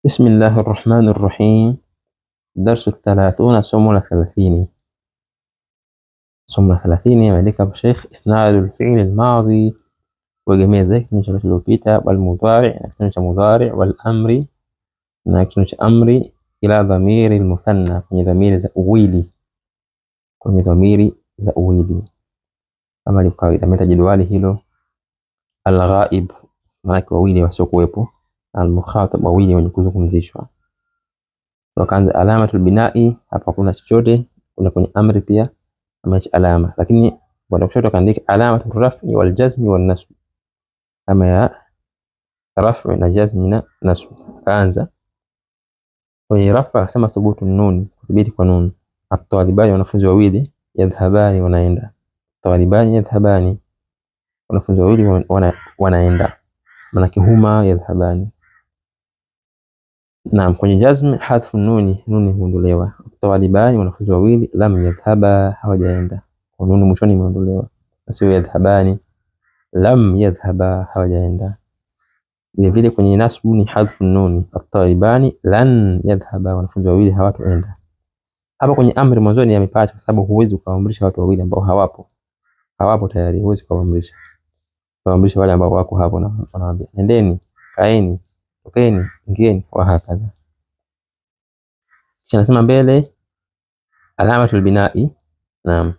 بسم الله الرحمن الرحيم. درس 30 somo la 30. Somo la 30 imeandika hapo Sheikh isnadu al-fi'l al-madhi kuegemea zake kitendo cha kilichopita, wal mudhari na kitendo cha mudhari, wal amri na kitendo cha amri, ila dhamiri al-muthanna, kwenye dhamiri za uwili, kwenye dhamiri za uwili kama ilivyo kawaida. Meta jedwali hilo: al-ghaib maana wawili wasiokuwepo, al-mukhatab wawili wenye kuzungumzishwa. Wakaanza alamatul binai, hapa kuna chochote, kuna kwenye amri pia ameacha alama, lakini bwana kushoto kaandika alamatul raf'i wal jazmi wan nasb, kama ya raf'i na jazmi na nasb. Kaanza kwenye raf'a akasema thubutu nun, kuthibiti kwa nun. At-talibani, wanafunzi wawili, yadhhabani, wanaenda. Talibani yadhhabani, wanafunzi wawili wanaenda, maana huma yadhhabani. Naam, kwenye jazm hadfu nuni, nuni huondolewa. Talibani, wanafunzi wawili, lam yadhhaba, hawajaenda, kwa nuni mwishoni imeondolewa, sio yadhhabani, lam yadhhaba, hawajaenda. Vile vile kwenye nasbu ni hadfu nuni, at-talibani lan yadhhaba, wanafunzi wawili hawatoenda. Hapa kwenye amri mwanzoni yamepata, kwa sababu huwezi kuamrisha watu wawili ambao hawapo tayari, huwezi kuamrisha wale ambao wako hapo, na wanaambia nendeni, kaeni, tokeni, ingieni, wa hakadha. Kisha nasema mbele alamatul binai. Naam,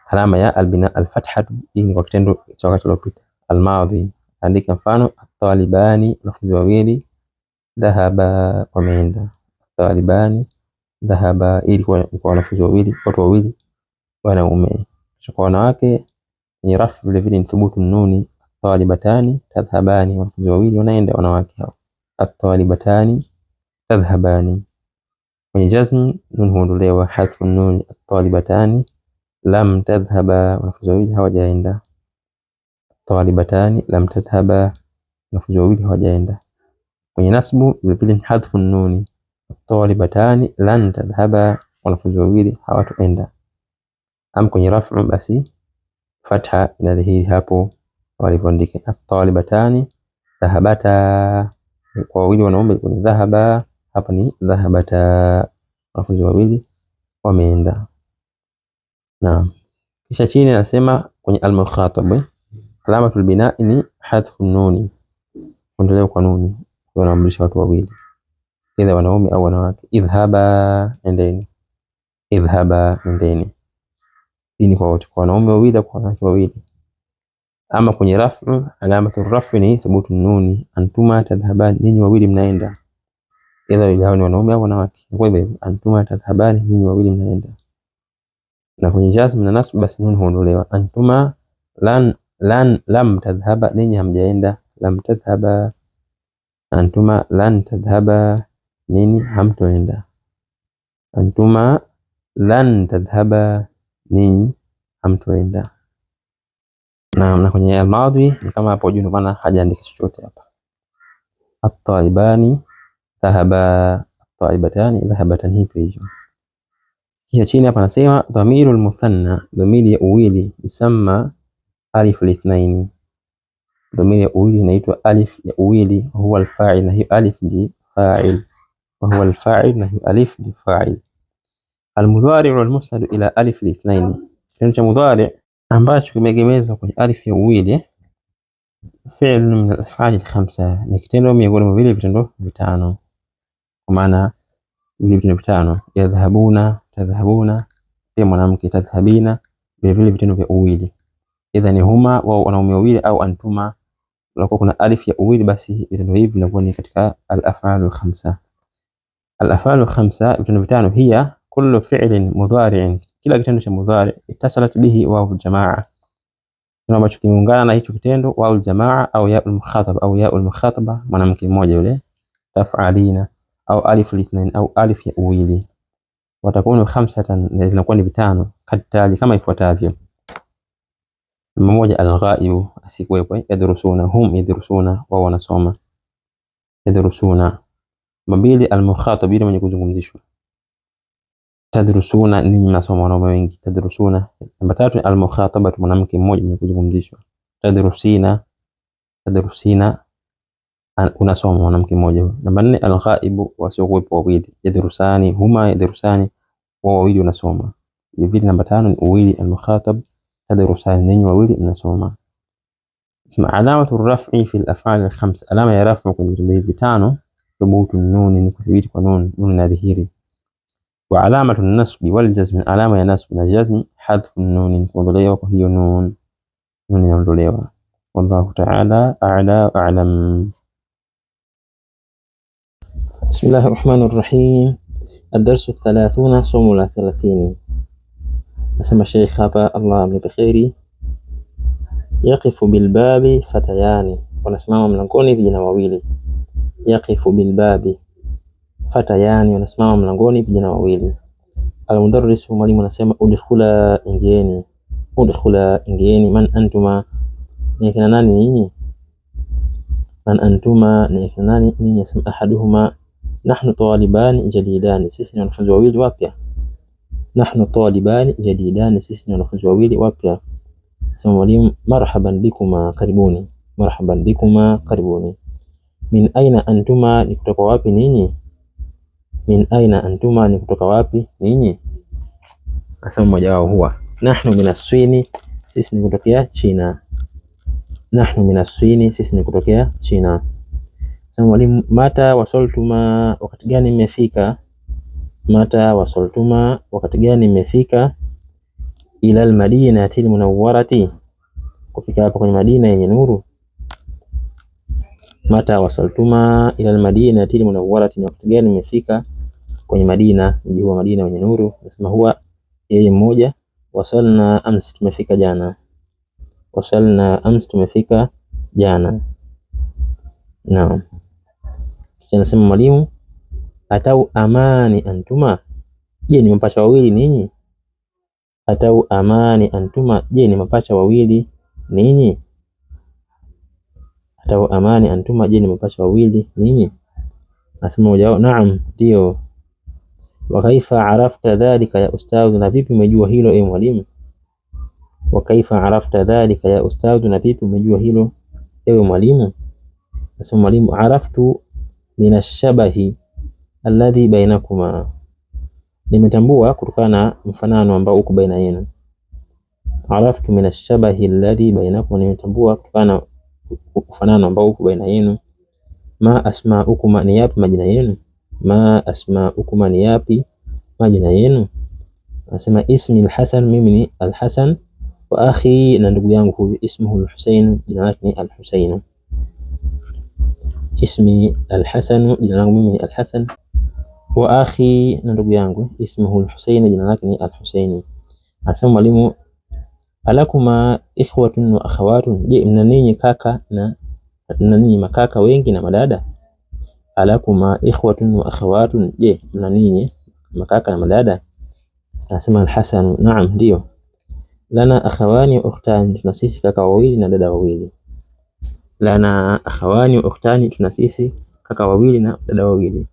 alama ya albina alfathatu, hii ni kwa kitendo cha wakati uliopita, almadhi. Andika mfano: at-talibani, wanafunzi wawili, dhahaba, wameenda. At-talibani dhahaba, ili kwa wanafunzi wawili, watu wawili wanaume. Kwa wanawake ni rafu vile vile, ni thubutu nuni. At-talibatani tadhhabani, wanafunzi wawili wanaenda, wanawake hao. At-talibatani tadhhabani. Kwenye jazm nun huondolewa, hadfu nuni. At-talibatani lam tadhhaba, wanafunzi wawili hawajaenda. Talibatani lam tadhhaba, wanafunzi wawili hawajaenda. Kwenye nasbu vile vile hadfu nuni. Talibatani lan tadhhaba, wanafunzi wawili hawatoenda. Am kwenye raf'u basi fatha inadhihiri hapo walivyoandika at-talibatani dhahabata, kwa wawili wanaume kwenye dhahaba, hapa ni dhahabata, wanafunzi wawili wameenda. Naam, kisha chini anasema kwenye al-mukhatab alamatul binai ni hadfu nuni, kuondolewa kwa nuni, wanaamrisha watu wawili, either wanaume au wanawake. Idhhaba, endeni, idhhaba, endeni. Hii ni kwa wote, kwa wanaume wawili, kwa wanawake wawili. Ama kwenye raf'u alamatul raf'i ni thubutu nuni. Antuma tadhhabani, ninyi wawili mnaenda, either hao ni wanaume au wanawake. Kwa hivyo antuma tadhhabani, ninyi wawili mnaenda. Na kwenye jazm na nasb basi nun huondolewa. Antuma lam tadhhaba, ninyi hamjaenda, lam tadhhaba. Antuma lan tadhhaba, ninyi hamtoenda. Antuma lan tadhhaba, ninyi hamtoenda. Na kwenye al-madhi ni kama hapo juu, maana hajaandika chochote hapa. At-talibani dhahaba, at-talibatani dhahabatan, hivyo. Kisha chini hapa anasema dhamirul muthanna, dhamiri ya uwili, yusamma alif al-ithnaini. Dhamiri ya uwili inaitwa alif ya uwili, huwa al-fa'il, na hiyo alif ndi fa'il, wa huwa al-fa'il, na hiyo alif ndi fa'il. Al-mudhari' wal-musnad ila alif al-ithnaini, kitendo cha mudhari' ambacho kimegemezwa kwenye alif ya uwili, fi'l min al-af'al al-khamsa, ni kitendo miongoni mwa vile vitendo vitano, kwa maana vile vitendo vitano: yadhhabuna, tadhhabuna, pia mwanamke tadhhabina, vile vile vitendo vya uwili, idha ni huma wa wanaume wawili au antuma. Unakuwa kuna alif ya uwili, basi vitendo hivi vinakuwa ni katika al-af'al al-khamsa. Al-af'al al-khamsa, vitendo vitano: hiya kullu fi'lin mudhari'in, kila kitendo cha mudhari' itasalat bihi wawu al-jamaa, na ambacho kimeungana na hicho kitendo wawu al-jamaa au ya al-mukhatab au ya al-mukhataba, mwanamke mmoja yule, taf'alina au alif al-ithnain au alif ya uwili. Watakunu khamsatan, zinakuwa ni vitano, katali, kama ifuatavyo: mmoja, al-ghaibu, asikuwepo, yadrusuna, hum yadrusuna, wao wanasoma, yadrusuna. Mbili, al-mukhatab, yule mwenye kuzungumzishwa, tadrusuna, ninyi mnasoma, wanaume wengi, tadrusuna. Namba tatu, al-mukhatabatu, mwanamke mmoja mwenye kuzungumzishwa, tadrusina, tadrusina. unasoma mwanamke mmoja. Namba 4 al-ghaibu, wasiokuwepo wawili. Yadrusani, huma yadrusani, wao wawili unasoma. Vile namba 5 ni uwili al-mukhatab, tadrusani, ninyi wawili mnasoma. Sema alamatu raf'i fi al-af'al al-khams, alama ya raf'u kwenye vitendo hivi vitano. Thubutu nuni, ni kuthibiti kwa nun, nun nadhihiri. Wa alamatu an-nasbi wal jazm, alama ya nasb na jazm hadfu nun, kuondolewa kwa hiyo nun, nun inaondolewa. Wallahu ta'ala a'la wa a'lam. Bismillahir Rahmanir Rahim. Ad-darsu 30, somo la 30. Nasema Sheikh hapa, Allah amlipe kheri. Yaqifu bilbabi fatayani, wanasimama mlangoni vijana wawili. Yaqifu bilbabi fatayani, wanasimama mlangoni vijana wawili. Al-mudarris, mwalimu anasema udkhula, ingieni. Udkhula, ingieni. Man antuma, ni kina nani nyinyi? Man antuma, ni kina nani nyinyi? Nasema ahaduhuma nahnu talibani jadidani, sisi ni wanafunzi wawili wapya. Nahnu talibani jadidani, sisi ni wanafunzi wawili wapya. Sema mwalimu marhaban bikuma, karibuni. Marhaban bikuma, karibuni. Min aina antuma, ni kutoka wapi ninyi? Min aina antuma, ni kutoka wapi ninyi? Asema mmoja wao huwa nahnu minaswini, sisi ni kutokea China. Nahnu minaswini, sisi ni kutokea China. Sema mwalimu mata wasaltuma, wakati gani mmefika? Mata wasaltuma, wakati gani mmefika? Ila al-madinati al-munawwarati, kufika hapa kwenye Madina yenye nuru. Mata wasaltuma ila al-madinati al-munawwarati, wakati gani mmefika kwenye Madina, mji wa Madina wenye nuru. Nasema huwa yeye mmoja. Wasalna amsi, tumefika jana. Wasalna amsi, tumefika jana. Naam. Kisha nasema mwalimu atau amani antuma, je ni mapacha wawili ninyi? Atau amani antuma, je ni mapacha wawili ninyi? Atau amani antuma, je ni mapacha wawili ninyi? Nasema mmoja wao naam, ndio. Wa kaifa arafta dhalika ya ustadh, na vipi umejua hilo ewe mwalimu? Wa kaifa arafta dhalika ya ustadh, na vipi umejua hilo ewe mwalimu? Nasema mwalimu araftu min ash-shabahi alladhi bainakuma, nimetambua kutokana na mfanano ambao uko baina yenu. Araftu min ash-shabahi alladhi bainakuma, nimetambua kutokana na mfanano ambao uko baina yenu. Ma asma'ukuma, ni yapi majina yenu? Ma asma'ukuma, ni yapi majina yenu? Nasema ismi al-Hasan, mimi ni al-Hasan. Wa akhi, na ndugu yangu huyu ismuhu al-Husayn, jina lake ni al-Husayn. Ismi al-Hasan, jina langu mimi ni al-Hasan. Wa akhi, na ndugu yangu ismuhu al-Husayn, jina lake ni al-Husayn. Asema mwalimu alakuma ikhwatun wa akhawatun, je mna ninyi kaka na ninyi makaka wengi na madada? Alakuma ikhwatun wa akhawatun, je mna ninyi makaka na madada? Anasema al-Hasan naam, ndio. Lana akhawani wa ukhtani, tuna sisi kaka wawili na dada wawili. Lana akhawani wa ukhtani, tuna sisi kaka wawili na dada wawili.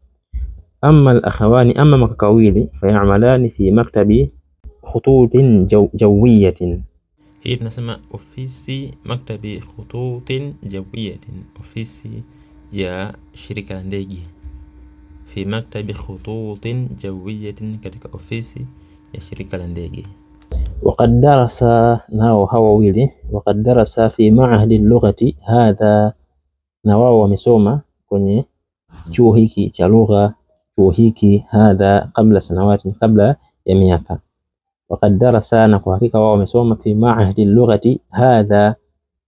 Amma al-akhawani, amma makaka wawili, fayamalani fi maktabi khututin jawiyatin. Hii tunasema ofisi maktabi khututin jawiyatin, ofisi ya shirika la ndege. Fi maktabi khututin jawiyatin, katika ofisi ya shirika la ndege. Waqad darasa, nao hawa wawili, waqad darasa fi ma'hadi al-lughati hadha, na wao wamesoma kwenye chuo hiki cha lugha, chuo hiki hadha qabla sanawati, kabla ya miaka. Waqad darasa, na kwa hakika wao wamesoma fi ma'hadi al-lughati hadha,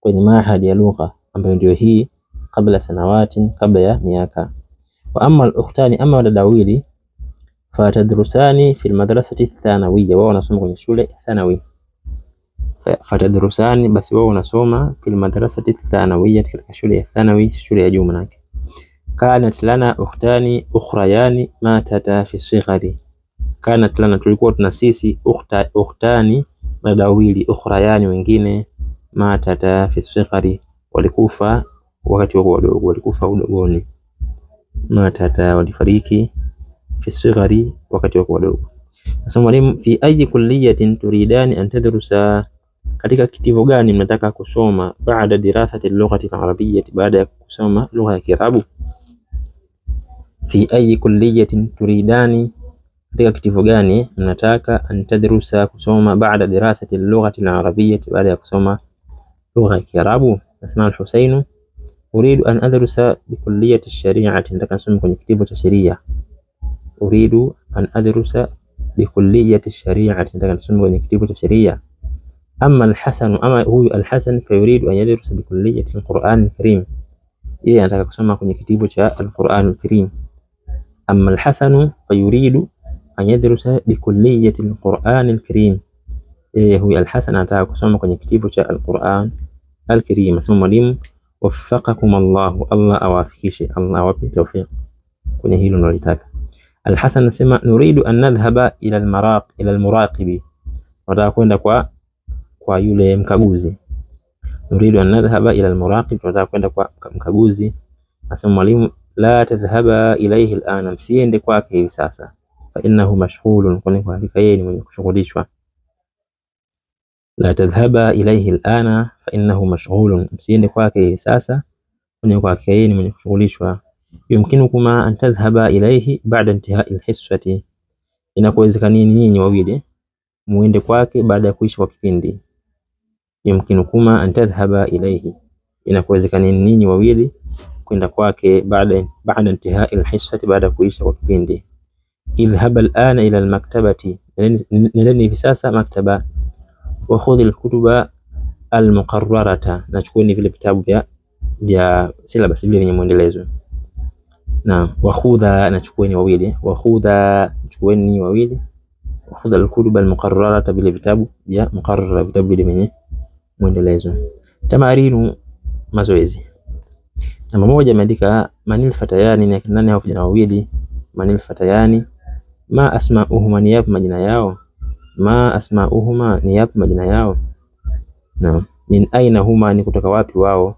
kwenye ma'hadi ya lugha ambayo ndio hii, kabla sanawati, kabla ya miaka. Wa amma al-ukhtani, amma wadada wawili, fatadrusani fi al-madrasati thanawiyya, wao wanasoma kwenye shule thanawi. Fatadrusani, basi wao wanasoma fi al-madrasati thanawiyya, katika shule ya thanawi, shule ya juu manake. Kanat lana ukhtani ukhrayani matata fi sighari, kanat lana, tulikuwa tuna sisi, ukhtani, wadada wawili, ukhrayani, wengine, matata fi sighari, walikufa wakati wako wadogo, walikufa udogoni. Matata, walifariki, fi sighari, wakati wako wadogo. Nasema mwalimu fi ayi kulliyatin turidani an tadrusa, katika kitivo gani mnataka kusoma baada dirasati lughati al-arabiyyah, baada ya kusoma lugha ya Kiarabu. Fi ayi kulliyatin turidani, katika kitivo gani mnataka antadrusa kusoma baada dirasati lughati al-arabiyyah, baada ya kusoma lugha ya Kiarabu. Nasema al-Husainu uridu an adrusa bi kulliyati ash-shari'ati, nataka nisome kwenye kitivo cha sheria. Uridu an adrusa bi kulliyati ash-shari'ati, nataka nisome kwenye kitivo cha sheria. Amma al-Hasan, ama huyu al-Hasan fa yuridu an yadrusa bi kulliyati al-Qur'an al-Karim, yeye anataka kusoma kwenye kitivo cha al-Qur'an al-Karim. Amma al-Hasan fa yuridu an yadrusa bi kulliyati al-Qur'an al-Karim, yeye huyu al-Hasan anataka kusoma kwenye kitivo cha al-Qur'an al-Karim. Asema mwalimu waffaqakum Allah, Allah awafikishe, Allah awape tawfiq kwenye hilo unalotaka. Al-Hasan anasema nuridu an nadhhaba ila al-muraqibi, nataka kwenda kwa yule mkaguzi. Nuridu an nadhhaba ila al-muraqib, nataka kwenda kwa mkaguzi. Asema mwalimu la tadhhaba ilayhi al-ana, msiende kwake hivi sasa. Fa innahu mashghulun, kwani kwa hakika yeye ni mwenye kushughulishwa. La tadhhaba ilayhi al-ana fa innahu mashghulun, msiende kwake hivi sasa, kwani kwa hakika yeye ni mwenye kushughulishwa. Yumkinukuma an tadhhaba ilayhi ba'da intihai al-hissati, inakuwezekana nyinyi wawili muende kwake baada ya kuisha kwa kipindi. Yumkinukuma an tadhhaba ilayhi, inakuwezekana nyinyi wawili kwenda kwake baada intihai al-hissati, baada ya kuisha kwa kipindi. Idhhab al-ana ila al-maktabati, nendeni hivi sasa maktaba. Wa khudh al-kutuba al-muqarrarata, nachukueni vile vitabu vya syllabus vile vyenye muendelezo. Na wa khudha, nachukueni wawili. Wa khudha, chukueni wawili. Wa khudha al-kutuba al-muqarrarata, vile vitabu vya muqarrara, vitabu vile vyenye muendelezo. Tamarinu, mazoezi. Namba moja imeandika manil fatayani, ni nani hao vijana wawili? Manil fatayani, ma asma'uhuma, ni yapi majina yao? Ma asma'uhuma, ni yapi majina yao? Na min aina huma, ni kutoka wapi wao?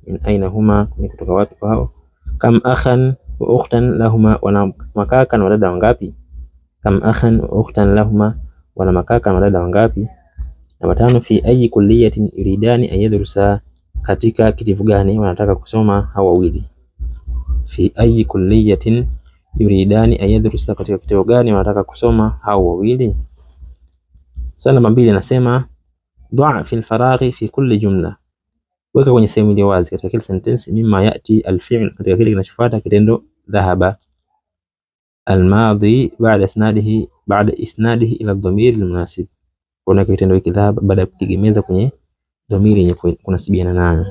Min aina huma, ni kutoka wapi wao? Kam akhan wa ukhtan lahuma, wana makaka na wadada wangapi? Kam akhan wa ukhtan lahuma, wana makaka na wadada wangapi? Namba tano, fi ayi kulliyatin yuridani an yadrusa, katika kitivo gani wanataka kusoma hao wawili? Fi ayi kulliyatin yuridani an yadrusa, katika kitivo gani wanataka kusoma hao wawili? Sasa namba mbili nasema dha fi al-faraghi fi kulli jumla, weka kwenye sehemu iliyo wazi katika kila sentence mimma yati al-fi'l, katika kile kinachofuata kitendo dhahaba, al-madhi ba'da isnadihi ila ad-dhamir al-munasib, kuna kitendo hiki dhahaba baada ya kutegemeza kwenye dhamiri yenye kunasibiana nayo.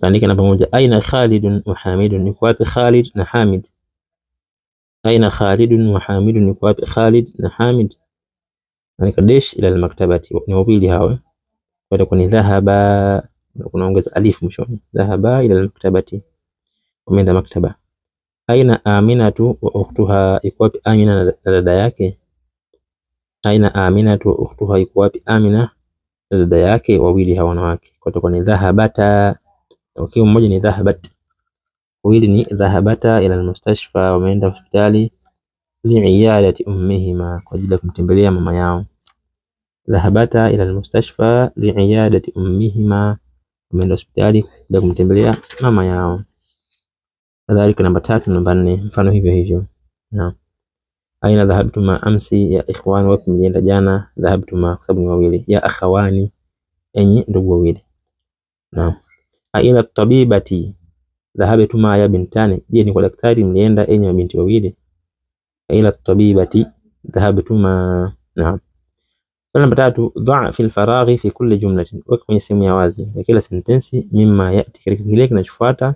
Andika namba moja, aina Khalid wa Hamid, ni wapi Khalid na Hamid? Aina Khalid wa Hamid, ni wapi Khalid na Hamid? Andika dash ila al-maktabati, ni wawili hawa, baada kuni dhahaba kunaongeza alif mwishoni. Dhahaba ila al-maktabati, wameenda maktaba. Aina Aminatu wa ukhtuha, iko wapi Amina na dada yake? Aina Aminatu wa ukhtuha, iko wapi Amina na dada yake? Wawili hawa wanawake, kwa hiyo ni dhahabata. Okay, mmoja ni dhahabat, wawili ni dhahabata ila al-mustashfa, wameenda hospitali. Li'iyadati ummihima, kwa ajili ya kumtembelea mama yao. Dhahabata ila al-mustashfa li'iyadati ummihima, wameenda hospitali kwa kumtembelea mama yao. Kadhalika namba tatu, namba nne, mfano hivyo hivyo. Naam. Aina dhahabtuma amsi ya ikhwan, wapi mlienda jana? Dhahabtuma kwa sababu ni wawili. Ya akhawani, enyi ndugu wawili. Naam. Ila tabibati dhahabtuma ya bintani, je ni kwa daktari mlienda enyi mabinti wawili? Ila tabibati dhahabtuma. Naam. Namba tatu, dha fi al-faraghi fi kulli jumlatin, weka kwenye sehemu ya wazi ya kila sentensi mimma yati, katika kile kinachofuata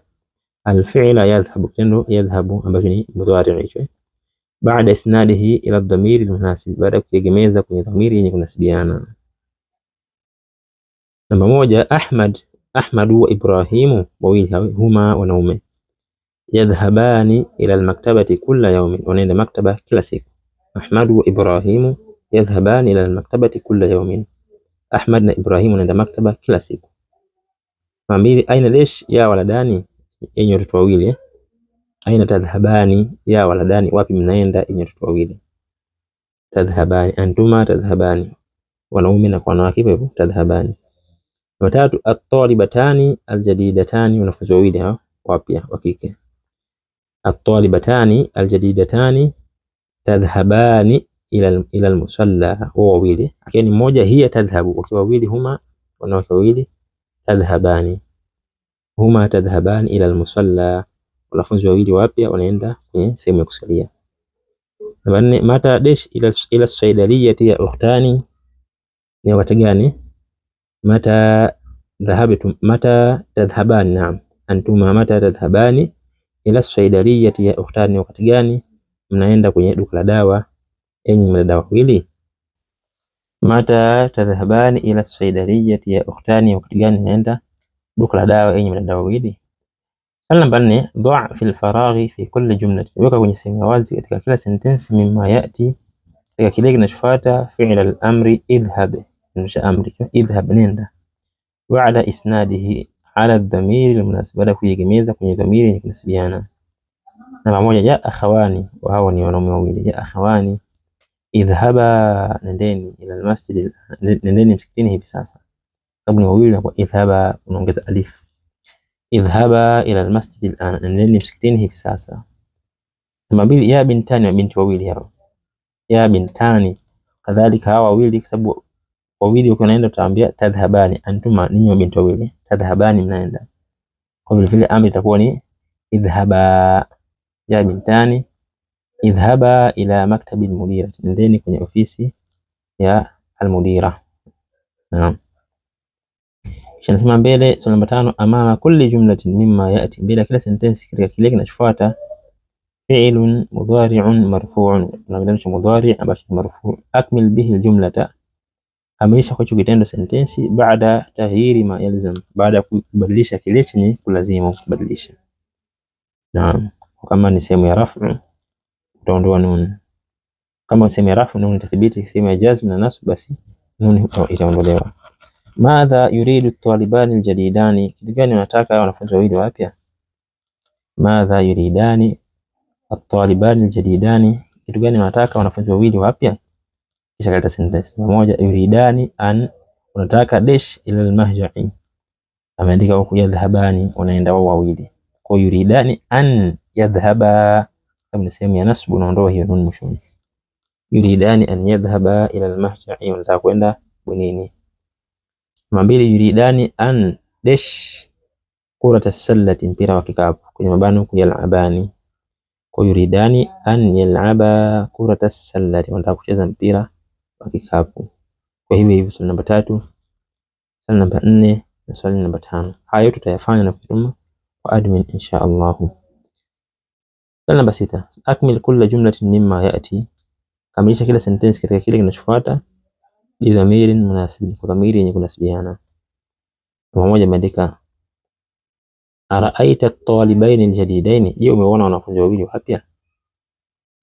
al-fi'la yadhhabu, kitendo yadhhabu ambacho ni mudhari hicho, baada isnadihi ila ad-dhamir al-munasib, baada kutegemeza kwenye dhamiri yenye kunasibiana. Namba moja, Ahmadu wa Ibrahimu, wawili hawa huma wanaume. Yadhhabani ila al-maktabati kulla yawmin, wanaenda maktaba kila siku. Ahmadu wa Ibrahimu yadhhabani ila al-maktabati kulla yawmin, Ahmad na Ibrahim wanaenda maktaba kila siku. Namba mbili, aina dash ya waladani, enyi watoto wawili. Aina tadhhabani ya waladani, wapi mnaenda enyi watoto wawili. Tadhhabani, antuma tadhhabani, wanaume na kwa wanawake hivyo tadhhabani. Namba 3 at-talibatani al-jadidatani, wanafunzi wawili hao wapya wa kike. At-talibatani al-jadidatani tadhhabani ila al-musalla, wawili lakini mmoja hiya tadhhabu, wakiwa wawili huma wanawake wawili, tadhhabani huma tadhhabani ila al-musalla, wanafunzi wawili wapya wanaenda kwenye sehemu ya kusalia. Namba 4 mata dash ila as-saydaliyati ya ukhtani, ni wakati gani? Mata dhahabtum mata tadhhabani, naam antuma mata tadhhabani ila as-saydaliyati ya ukhtani, wakati gani mnaenda kwenye duka la dawa enyi madada wawili? Mata tadhhabani ila as-saydaliyati ya ukhtani, wakati gani mnaenda duka la dawa enyi madada wawili? Namba 4 dha fi al-faraghi fi kulli jumla, weka kwenye sehemu ya wazi katika kila sentensi mimma yati, katika kile kinachofuata fi'l al-amri idhhab, insha amri idhhab, nenda, ba'da isnadihi ala ad-damir al-munasib, baada kuegemeza kwenye dhamiri yenye kunasibiana. Namba 1 ya akhawani, wa hawa ni wanaume wawili, ya akhawani idhhaba, nendeni, ila al-masjid, nendeni msikitini hivi sasa, sababu ni wawili, na kwa idhhaba unaongeza alif. Idhhaba ila al-masjid al-an, nendeni msikitini hivi sasa. Namba 2 ya bintani, binti wawili hao, ya bintani kadhalika hawa wawili, kwa sababu wawili ukiwa unaenda utaambia tadhhabani antuma, ninyi binti wawili, tadhhabani mnaenda, kwa vile vile amri itakuwa ni idhhaba. Ya bintani idhhaba ila maktabi al-mudira, nendeni kwenye ofisi ya al-mudira. Naam, nasema mbele. Swali namba 5 amama kulli jumlatin mimma yati, bila kila sentensi katika kile kinachofuata fi'lun mudhari'un marfu'un, na kitendo cha mudhari' ambacho ni marfu', akmil bihi al-jumlata, kamilisha kwa hicho kitendo sentensi, baada taghyiri ma yalzam, baada kubadilisha kile chenye kulazimu kubadilisha. Naam, kama ni sehemu ya raf'u utaondoa nun, kama sehemu ya raf'u nun itathibiti, sehemu ya jazm na nasb basi nun itaondolewa. Madha yuridu at-talibani al-jadidani, kitu gani wanataka wanafunzi wawili wapya? Madha yuridani at-talibani al-jadidani, kitu gani wanataka wanafunzi wawili wapya? Kisha kaleta sentence. Namba 1 yuridani an, unataka dash ila al-mahja'i, ameandika huku yadhhabani, unaenda wao wawili, kwa yuridani an yadhhaba, kama ni sehemu ya nasb unaondoa hiyo nun mwishoni. Yuridani an yadhhaba ila al-mahja'i, unataka kwenda bunini. Namba 2 yuridani an dash kurata as-sallati, mpira wa kikapu, kwenye mabano yal'abani, kwa yuridani an yal'aba kurata as-sallati, wanataka kucheza mpira wa kikapu. Kwa hivyo swali namba 3, swali namba 4 na swali namba 5, hayo tutayafanya na kutuma kwa admin insha Allah. Swali namba 6 akmil kulla jumlatin mimma yati, kamilisha kila sentensi katika kile kinachofuata bi dhamirin munasib, kwa dhamiri yenye kunasibiana. Namba 1 imeandika araaita at-talibaini al-jadidaini, je umeona wanafunzi wawili wapya?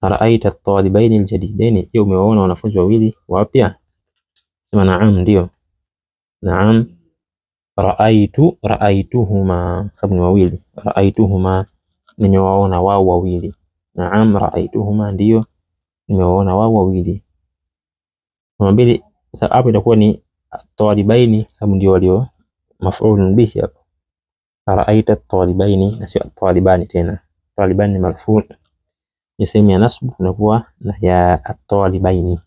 Araaita at-talibaini al-jadidaini, je umeona wanafunzi wawili wapya? Sema naam, ndio. Naam, raaituhuma, sababu ni wawili, raaituhuma, nimewaona wao wawili. Naam raaituhuma, ndio nimewaona wao wawili. Namba 2 hapo itakuwa ni talibaini, sababu ndio walio maf'ulun bihi hapo. Araaita at-talibaini na sio at-talibani tena, talibani ni marfu', ni sehemu ya nasb, tunakuwa na ya at-talibaini.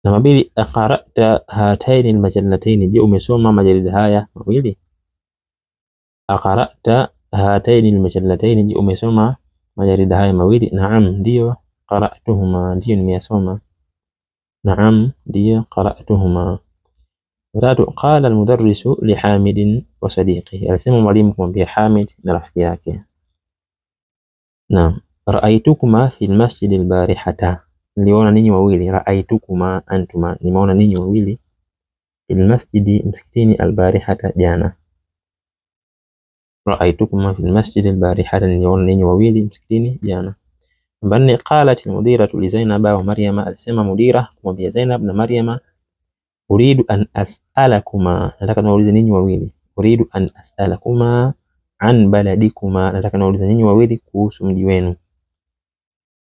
Namba 2 aqra'ta hataini al-majallataini, je umesoma majarida haya mawili? Aqra'ta hataini al-majallataini, je umesoma majarida haya mawili? Naam, ndio. Qara'tuhuma, ndio nimeyasoma. Naam, ndio qara'tuhuma. 3 qala al-mudarrisu li Hamid wa sadiqihi, alisema mwalimu kumwambia Hamid na rafiki yake. Naam, ra'aytukuma fi al-masjid al-barihata, niliona ninyi wawili. Ra'aytukuma antuma, nimeona ninyi wawili fi al-masjid, msikitini, al-barihata, jana. Ra'aytukuma fi al-masjid al-barihata, niliona ninyi wawili msikitini jana. Namba 4 qalat al-mudiratu li Zainaba wa Maryama, alisema mudira kumwambia Zainab na Maryama uridu an as'alakuma, nataka niwaulize ninyi wawili. Uridu an as'alakuma an baladikuma, nataka niwaulize ninyi wawili kuhusu mji wenu.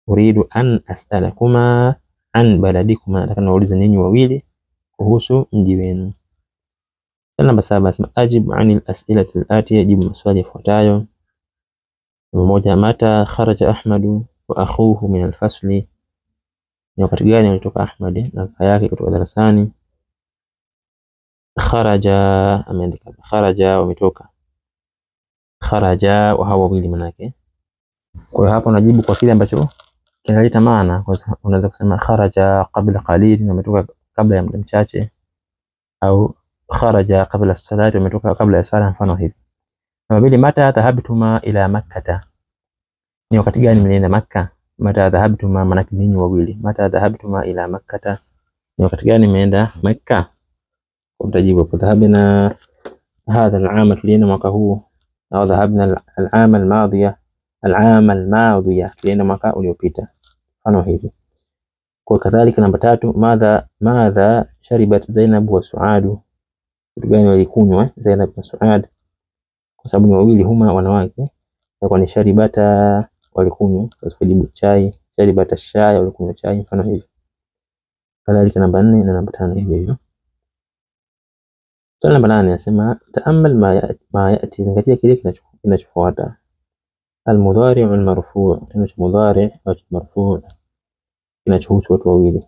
Uridu an as'alakuma an baladikuma, nataka niwaulize ninyi wawili kuhusu mji wenu. Namba 7 asema ajib anil as'ilati al-atiya, jibu maswali yafuatayo. Namba 1, mata kharaja Ahmadu wa akhuhu min al-fasli, ni wakati gani alitoka Ahmad na kaka yake kutoka darasani. Kharaja, ameandika kharaja, wametoka. Kharaja wa hawa wawili manake. Kwa hiyo hapo unajibu kwa kile ambacho kinaleta maana. Kwa sababu unaweza kusema kharaja qabla qalil, wametoka kabla ya muda mchache, au kharaja qabla as-salati, wametoka kabla ya sala, mfano hivi. Namba 2, mata dhahabtuma ila Makkah, ni wakati gani mlienda Makkah. Mata dhahabtuma manake ninyi wawili. Mata dhahabtuma ila Makkah, ni wakati gani mmeenda Makkah. Utajibu kwa dhahabna hadha al-aam, tulienda mwaka huu, au dhahabna al-aam al-madiya, al-aam al-madiya, tulienda mwaka uliopita, mfano hivi. Kwa kadhalika namba 3, madha sharibat Zainab wa Suad, kitu gani walikunywa Zainab na Suad, kwa sababu ni wawili, huma wanawake, kwa ni sharibata walikunywa, kwa sababu chai, sharibata shai, walikunywa chai, mfano hivi. Kadhalika namba 4 na namba 5 hivyo hivyo. Swali namba 8 nasema taamal ma yati, zingatia kile kinachofuata. Al-mudhari' al-marfu', tena mudhari' au marfu' kinachohusu watu wawili.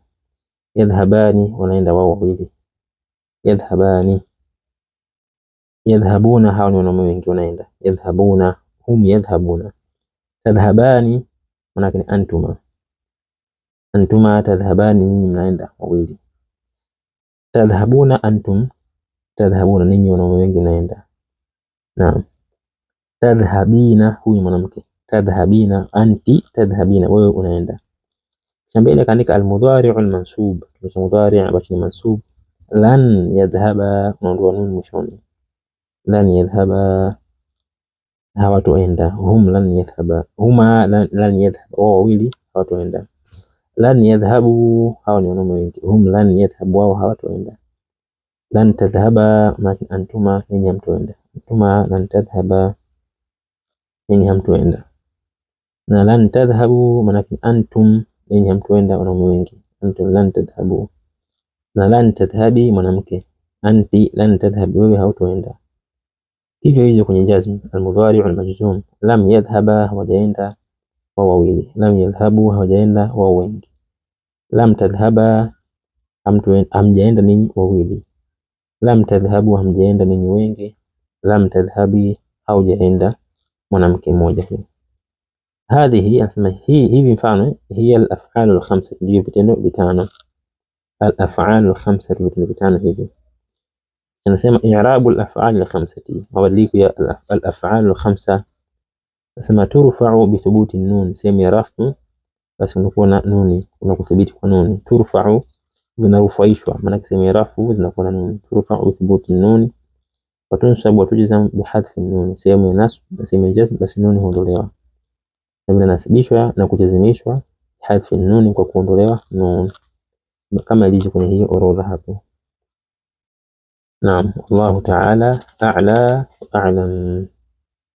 Yadhhabani, wanaenda wao wawili. Yadhhabani, yadhhabuna, hao ni wanaume wengi wanaenda. Yadhhabuna, hum yadhhabuna. Tadhhabani manake ni antuma. Antuma tadhhabani, ninyi mnaenda wawili. Tadhhabuna antum, tadhhabuna ninyi wanaume wengi mnaenda. Naam. Tadhhabina, huyu mwanamke. Tadhhabina anti, tadhhabina wewe unaenda. Shambele kaandika al-mudhari' al-mansub, kisha mudhari' ambacho ni mansub. Lan yadhhaba, unaondoa nun mwishoni. Lan yadhhaba, hawatoenda. Hum lan yadhhaba, huma lan yadhhaba, wao wawili hawatoenda. Lan yadhhabu, hao ni wanaume wengi. Hum lan yadhhabu, wao hawatoenda. Lan tadhhaba maana antuma, ninyi hamtoenda. Antuma lan tadhhaba, ninyi hamtoenda. Na lan tadhhabu maana antum, ninyi hamtoenda, wanaume wengi. Antum lan tadhhabu. Na lan tadhhabi mwanamke. Anti lan tadhhabi, wewe hautoenda. Hivyo hivyo kwenye jazm al-mudhari' al-majzum. Lam yadhhaba, hawajaenda wao wawili. Lam yadhhabu, hawajaenda wao wengi. Lam tadhhaba, hamjaenda ninyi wawili. Lam tadhhabu, hamjaenda ninyi wengi. Lam tadhhabi, haujaenda mwanamke mmoja. Hadhihi, anasema hivi mfano, hiya al-af'al al-khamsa, ndio vitendo vitano. Al-af'al al-khamsa, vitendo vitano hivi. Anasema i'rabu al-af'al al-khamsati, mabadiliko ya al-af'al al-khamsa. Anasema turfa'u bi thubuti an-nun, sehemu ya rafu basi unakuwa na nuni, unakuthibiti kwa nuni. Turfa'u, vinarufaishwa maana sehemu ya rafu zinakuwa na nuni. Turfa'u bi thubuti an-nun wa tunsabu wa tujzam bi hadfi an-nun, sehemu ya nasb na sehemu ya jazm basi nuni huondolewa. Na nasibishwa na kujazimishwa hadfi an-nun, kwa kuondolewa nun, kama ilivyo kwenye hiyo orodha hapo. Naam, Allahu ta'ala a'la wa a'lam.